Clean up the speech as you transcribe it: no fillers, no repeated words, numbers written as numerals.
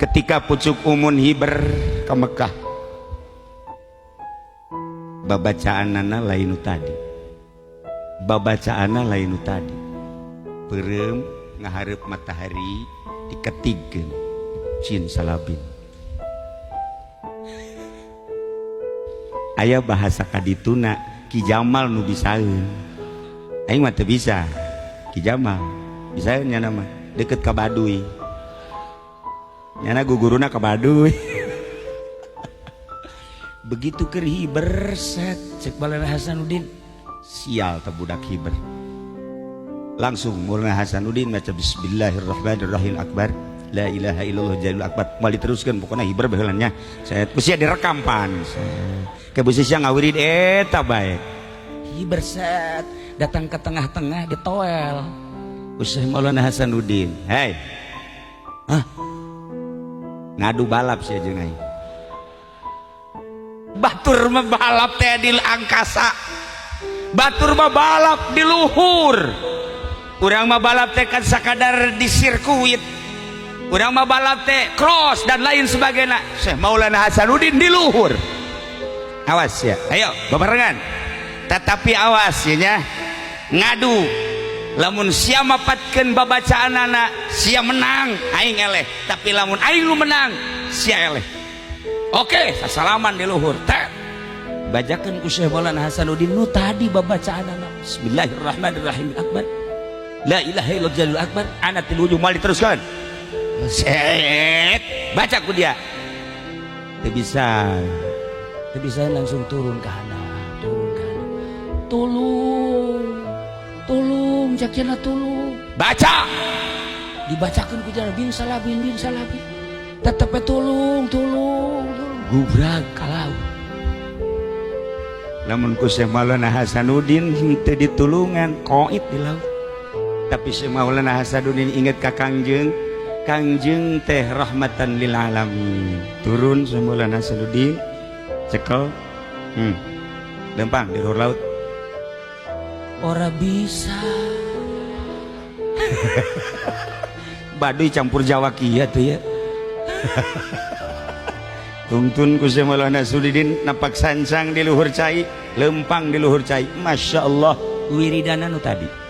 ketika pucuk umun hiber ke Mekah babacaanana lain tadi babacaanana lain tadi perem ngaharep matahari diketigkeun cin salabin aya bahasa kadituna Ki Jamal nu bisaeun aing mah teu bisa Ki Jamal bisaeun nya nama deket ka Baduy nyana guguruna ka Baduy begitu keur hiber set cek Maulana Hasanuddin sial teh budak hiber langsung Maulana Hasanuddin maca bismillahirrahmanirrahim akbar la ilaha illallah jalil akbar mal diteruskeun pokona hiber baheulanya saya beusi direkam pan ke beusi sia ngawirid eta bae hiber set datang ke tengah-tengah ditoel Syekh Maulana Hasanuddin hei ngadu balap sia jeung aing batur mah balap teh di angkasa batur mah balap di luhur urang mah balap teh kan sakadar di sirkuit urang mah balap teh cross dan lain sebagainya Syekh Maulana Hasanuddin di luhur awas ya ayo babarengan tetapi awas ya nya ngadu lamun sia mapatkeun babacaanana sia menang aing eleh tapi lamun aing nu menang sia eleh oke sasalaman di luhur teh bajakeun ku Syekh Maulana Hasanuddin nu tadi babacaanana bismillahirrahmanirrahim akbar la ilaha illallah jalil akbar ana til ujung mal diteruskan set baca ku dia teu bisa langsung turun ke handap tulung jakina tulung baca dibacakeun ku jalan bin salabin tetep tulung gubrak ka laut lamun ku Syekh Maulana Hasanuddin teu ditulungan qoid di laut tapi Syekh Maulana Hasanuddin inget ka Kangjeng teh rahmatan lil alamin turun Syekh Maulana Hasanuddin cekel lempang di luhur laut ora bisa Baduy campur Jawa kieu tuh ya tungtun ku Syekh Maulana Hasanuddin napak sancang di luhur cai lempang di luhur cai Masya Allah wiridana nu tadi